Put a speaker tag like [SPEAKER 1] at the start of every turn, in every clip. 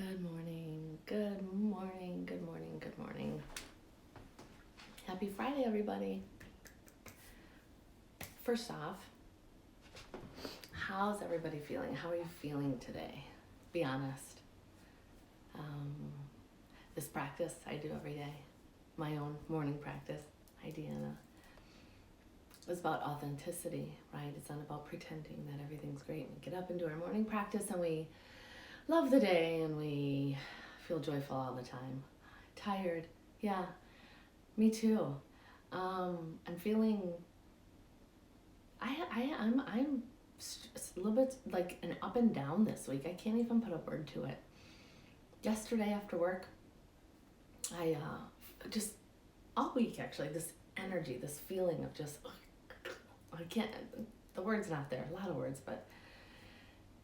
[SPEAKER 1] Good morning, good morning, good morning, good morning. Happy Friday, everybody. First off, how's everybody feeling? How are you feeling today? Be honest. This practice I do every day, my own morning practice, hi Deanna, is about authenticity, right? It's not about pretending that everything's great. We get up and do our morning practice and we love the day and we feel joyful all the time. Tired, yeah, me too. I'm feeling. I'm a little bit like an up and down this week. I can't even put a word to it. Yesterday after work, I just all week actually this energy, this feeling of just I can't. The word's not there. A lot of words, but.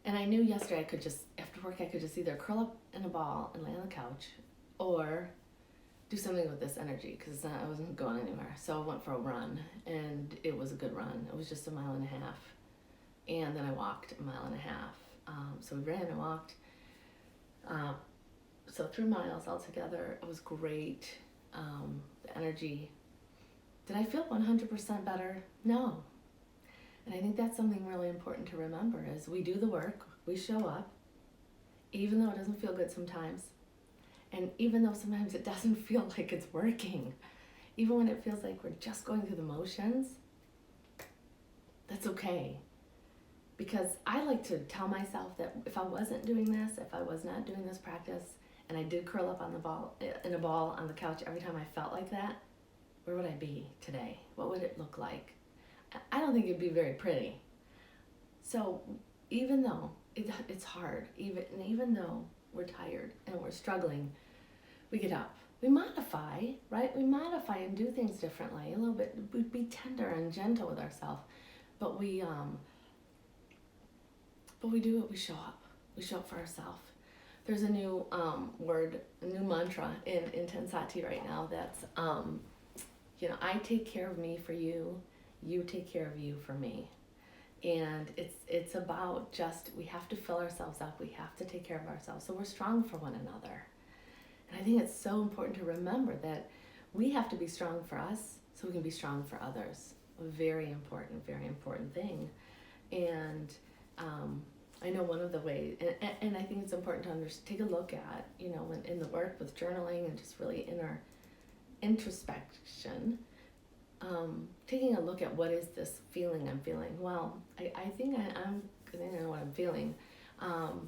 [SPEAKER 1] And I knew yesterday I could just after work I could just either curl up in a ball and lay on the couch, or do something with this energy because I wasn't going anywhere. So I went for a run and it was a good run. It was just 1.5 miles. And then I walked 1.5 miles. So we ran and walked. So 3 miles altogether. It was great. The energy. Did I feel 100% better? No. And I think that's something really important to remember is we do the work, we show up, even though it doesn't feel good sometimes. And even though sometimes it doesn't feel like it's working, even when it feels like we're just going through the motions, that's okay. Because I like to tell myself that if I wasn't doing this, if I was not doing this practice, and I did curl up in a ball on the couch every time I felt like that, where would I be today? What would it look like? I don't think it'd be very pretty. So even though it's hard, even though we're tired and we're struggling, we get up. We modify, right? We modify and do things differently a little bit. We be tender and gentle with ourselves, but we do it. We show up. We show up for ourselves. There's a new word, a new mantra in Intensati right now. That's I take care of me for you. You take care of you for me. And it's about just we have to fill ourselves up. We have to take care of ourselves so we're strong for one another. And I think it's so important to remember that we have to be strong for us so we can be strong for others. A very important thing. And I know one of the ways, and I think it's important to take a look at, when in the work with journaling and just really inner introspection, taking a look at what is this feeling I'm feeling. Well, I think I know what I'm feeling.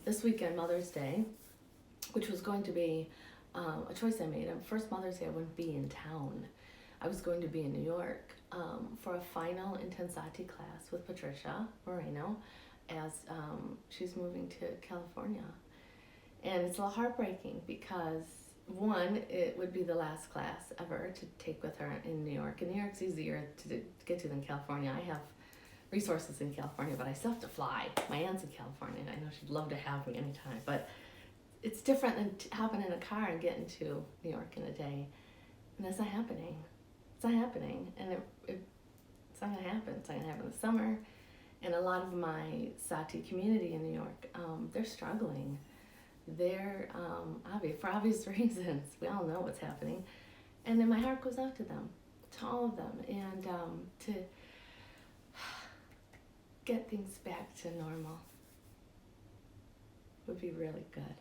[SPEAKER 1] This weekend, Mother's Day, which was going to be a choice I made. First Mother's Day, I wouldn't be in town. I was going to be in New York for a final Intensati class with Patricia Moreno as she's moving to California. And it's a little heartbreaking because, one, it would be the last class ever to take with her in New York. And New York's easier to get to than California. I have resources in California, but I still have to fly. My aunt's in California, and I know she'd love to have me anytime. But it's different than hopping in a car and getting to New York in a day. And that's not happening. It's not happening. And it's not going to happen. It's not going to happen this summer. And a lot of my Sati community in New York, they're struggling. They're for obvious reasons. We all know what's happening. And then my heart goes out to them, to all of them. And to get things back to normal would be really good.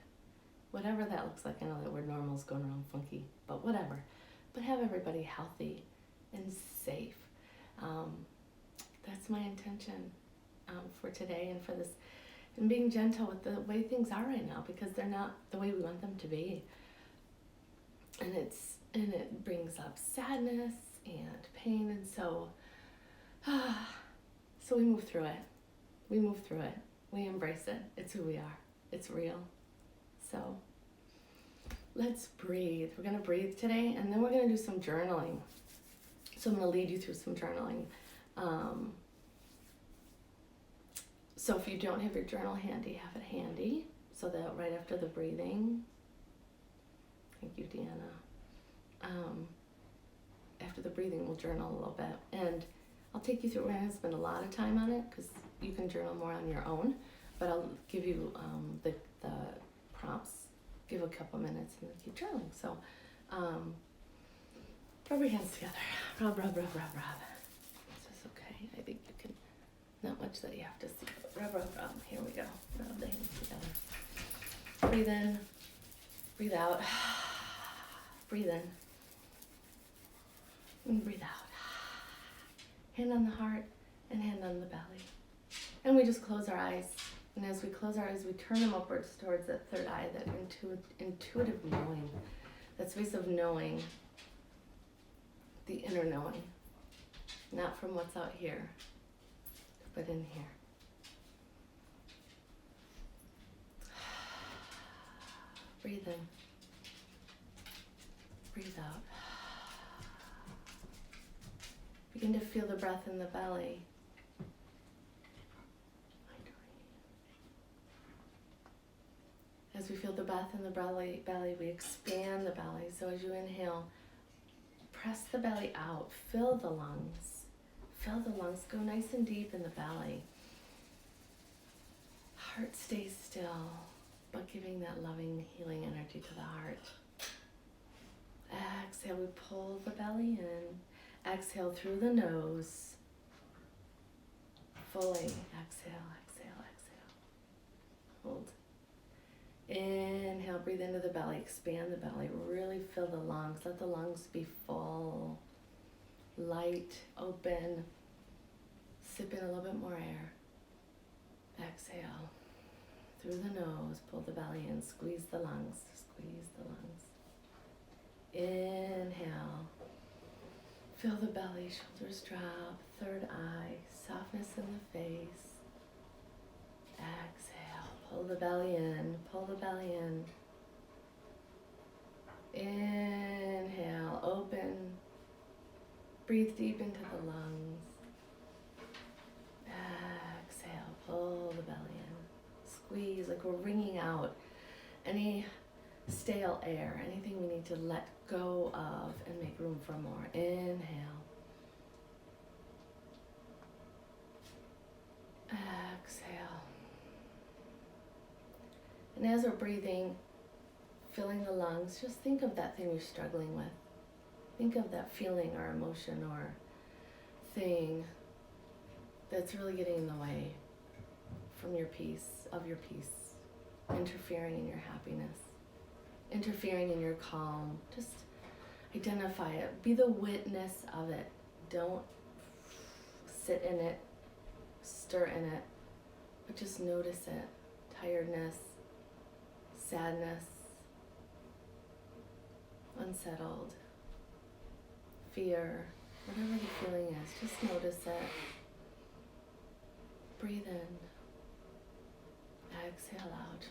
[SPEAKER 1] Whatever that looks like. I know that word normal is going around funky, but whatever. But have everybody healthy and safe. That's my intention for today and for this, and being gentle with the way things are right now, because they're not the way we want them to be. And it brings up sadness and pain, and so we move through it. We move through it. We embrace it. It's who we are. It's real. So let's breathe. We're gonna breathe today, and then we're gonna do some journaling. So I'm gonna lead you through some journaling. So if you don't have your journal handy, have it handy so that right after the breathing, thank you, Deanna. After the breathing, we'll journal a little bit, and I'll take you through. We're going to spend a lot of time on it because you can journal more on your own, but I'll give you the prompts a couple minutes and then keep journaling. So, rub your hands together. Rub, rub, rub, rub, rub. This is okay. I think you can, not much that you have to see. Rub, rub, rub. Here we go. Rub the hands together. Breathe in. Breathe out. Breathe in. And breathe out. Hand on the heart and hand on the belly. And we just close our eyes. And as we close our eyes, we turn them upwards towards that third eye, that intuitive knowing, that space of knowing, the inner knowing, not from what's out here, but in here. Breathe in. Breathe out. Begin to feel the breath in the belly. As we feel the breath in the belly, we expand the belly. So as you inhale, press the belly out, fill the lungs. Fill the lungs, go nice and deep in the belly. Heart stays still, but giving that loving, healing energy to the heart. Exhale, we pull the belly in. Exhale through the nose. Fully. Exhale, exhale, exhale. Hold. Inhale, breathe into the belly, expand the belly, really fill the lungs. Let the lungs be full, light, open. Sip in a little bit more air. Exhale. Through the nose, pull the belly in, squeeze the lungs, squeeze the lungs. Inhale. Fill the belly, shoulders drop, third eye, softness in the face. Exhale, pull the belly in, pull the belly in. Inhale, open, breathe deep into the lungs. Exhale, pull the belly in, squeeze like we're wringing out any stale air, anything we need to let go of and make room for more. Inhale. Exhale. And as we're breathing, filling the lungs, just think of that thing you're struggling with. Think of that feeling or emotion or thing that's really getting in the way from your peace, of your peace, interfering in your happiness, interfering in your calm. Just identify it. Be the witness of it. Don't sit in it, stir in it, but just notice it. Tiredness, sadness, unsettled, fear, whatever the feeling is, just notice it. Breathe in. Exhale out.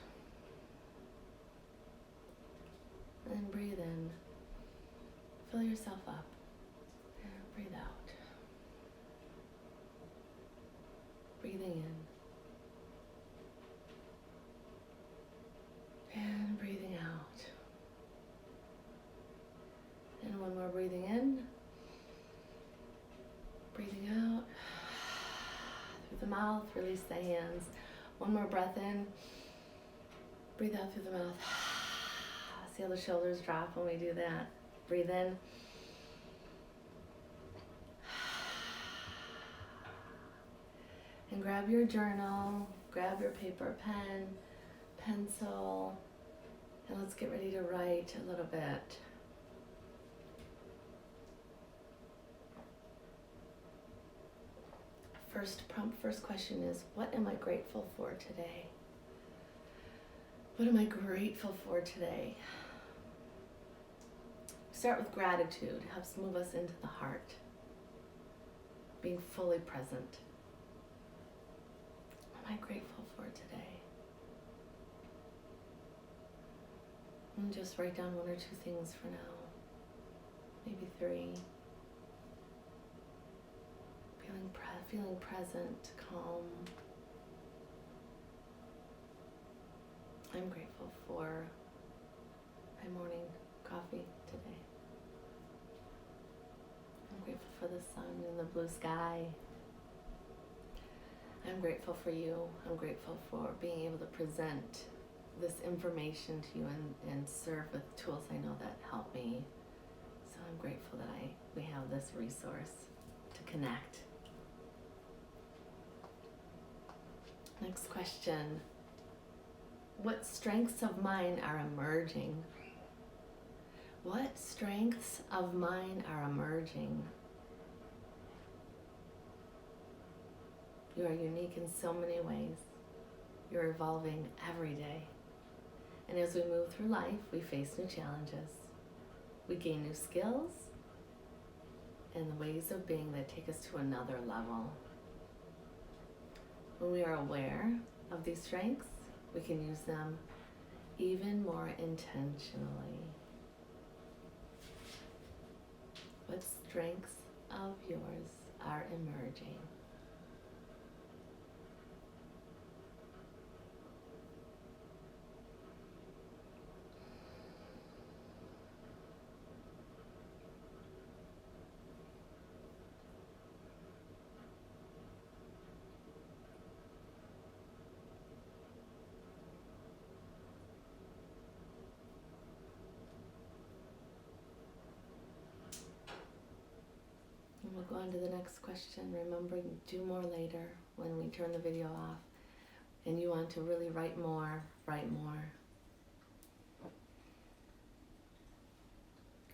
[SPEAKER 1] And then breathe in. Fill yourself up. And breathe out. Breathing in. And breathing out. And when we're breathing in, breathing out. Through the mouth, release the hands. One more breath in. Breathe out through the mouth. See how the shoulders drop when we do that. Breathe in. And grab your journal, grab your paper, pen, pencil, and let's get ready to write a little bit. First question is, what am I grateful for today? What am I grateful for today? Start with gratitude. It helps move us into the heart. Being fully present. What am I grateful for today? And just write down one or two things for now. Maybe three. Feeling present, calm. I'm grateful for my morning coffee today. I'm grateful for the sun and the blue sky. I'm grateful for you. I'm grateful for being able to present this information to you and serve with tools I know that help me. So I'm grateful that we have this resource to connect. Next question. What strengths of mine are emerging? What strengths of mine are emerging? You are unique in so many ways. You're evolving every day. And as we move through life, we face new challenges. We gain new skills and ways of being that take us to another level. When we are aware of these strengths, we can use them even more intentionally. What strengths of yours are emerging? And we'll go on to the next question. Remember, do more later when we turn the video off. And you want to really write more, write more.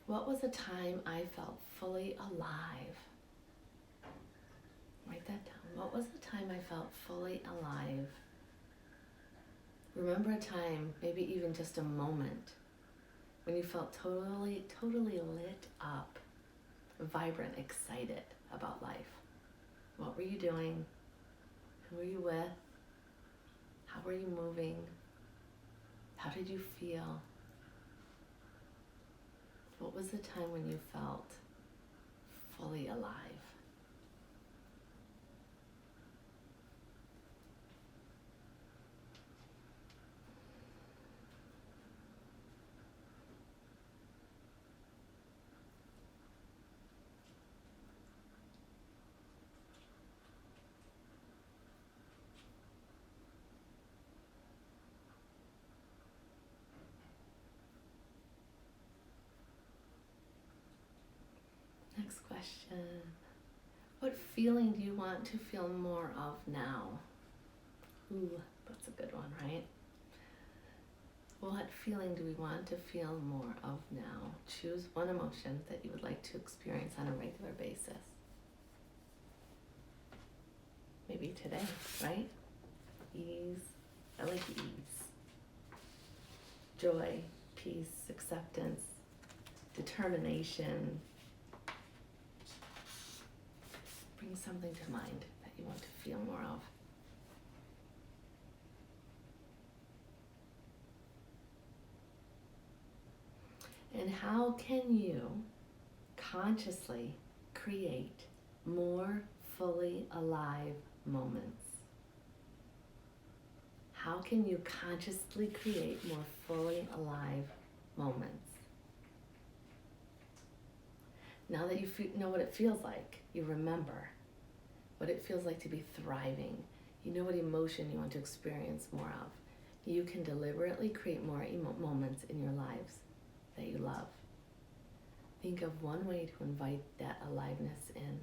[SPEAKER 1] What was a time I felt fully alive? Write that down. What was the time I felt fully alive? Remember a time, maybe even just a moment, when you felt totally lit up, vibrant, excited about life. What were you doing? Who were you with? How were you moving? How did you feel? What was the time when you felt fully alive? Next question. What feeling do you want to feel more of now? Ooh, that's a good one, right? What feeling do we want to feel more of now? Choose one emotion that you would like to experience on a regular basis. Maybe today, right? Ease. I like ease. Joy, peace, acceptance, determination. Bring something to mind that you want to feel more of. And how can you consciously create more fully alive moments? How can you consciously create more fully alive moments? Now that you know what it feels like, you remember what it feels like to be thriving. You know what emotion you want to experience more of. You can deliberately create more moments in your lives that you love. Think of one way to invite that aliveness in.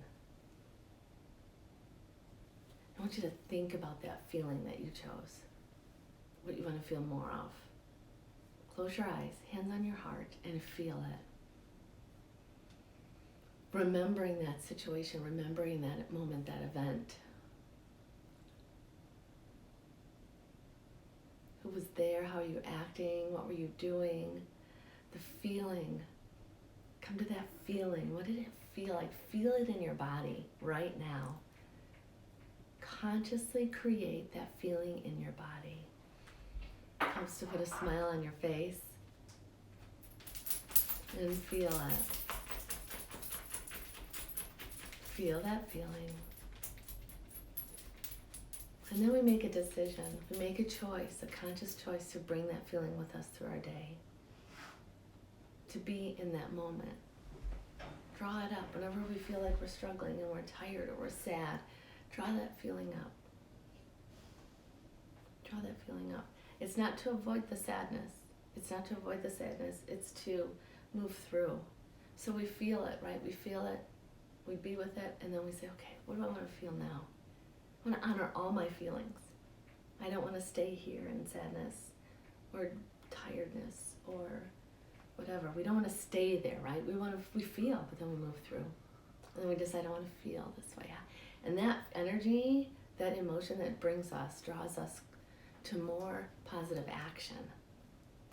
[SPEAKER 1] I want you to think about that feeling that you chose, what you want to feel more of. Close your eyes, hands on your heart, and feel it. Remembering that situation, remembering that moment, that event. Who was there? How are you acting? What were you doing? The feeling. Come to that feeling. What did it feel like? Feel it in your body right now. Consciously create that feeling in your body. Helps to put a smile on your face and feel it. Feel that feeling. And then we make a decision. We make a choice, a conscious choice to bring that feeling with us through our day. To be in that moment. Draw it up whenever we feel like we're struggling and we're tired or we're sad. Draw that feeling up. Draw that feeling up. It's not to avoid the sadness. It's not to avoid the sadness. It's to move through. So we feel it, right? We feel it. We be with it. And then we say, okay, what do I want to feel now? I want to honor all my feelings. I don't want to stay here in sadness or tiredness or whatever. We don't want to stay there, right? We feel, but then we move through. And then we decide, I want to feel this way. And that energy, that emotion that brings us, draws us to more positive action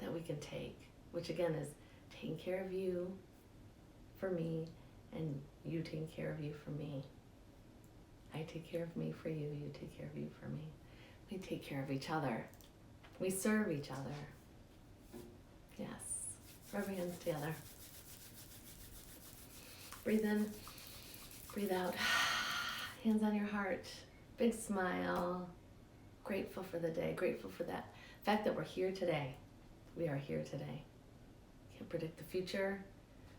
[SPEAKER 1] that we can take, which again is taking care of you for me and you taking care of you for me. I take care of me for you, you take care of you for me. We take care of each other. We serve each other. Yes. Rub your hands together. Breathe in, breathe out. Hands on your heart. Big smile. Grateful for the day. Grateful for that fact that we're here today. We are here today. Can't predict the future,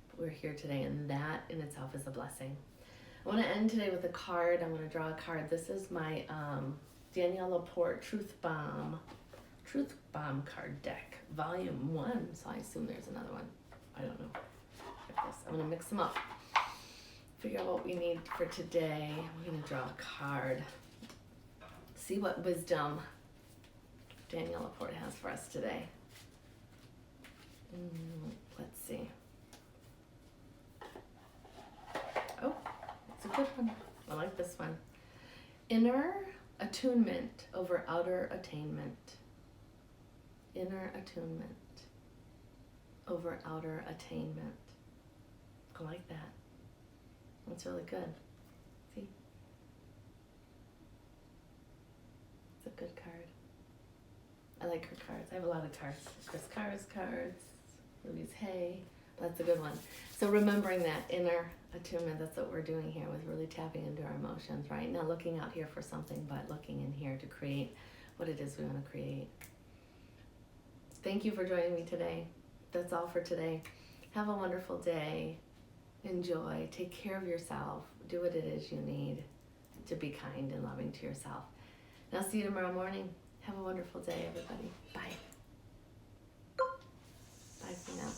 [SPEAKER 1] but we're here today, and that in itself is a blessing. I want to end today with a card. I'm going to draw a card. This is my Danielle Laporte Truth Bomb card deck, volume 1. So I assume there's another one. I don't know. Like this. I'm going to mix them up. Figure out what we need for today. I'm going to draw a card. See what wisdom Danielle Laporte has for us today. Let's see. Oh, it's a good one. I like this one. Inner attunement over outer attainment. Inner attunement over outer attainment. I like that. That's really good. See? It's a good card. I like her cards. I have a lot of cards. Chris Carr's cards, Louise Hay. That's a good one. So remembering that inner attunement, that's what we're doing here with really tapping into our emotions, right? Not looking out here for something, but looking in here to create what it is we want to create. Thank you for joining me today. That's all for today. Have a wonderful day. Enjoy. Take care of yourself. Do what it is you need to be kind and loving to yourself. And I'll see you tomorrow morning. Have a wonderful day, everybody. Bye. Bye for now.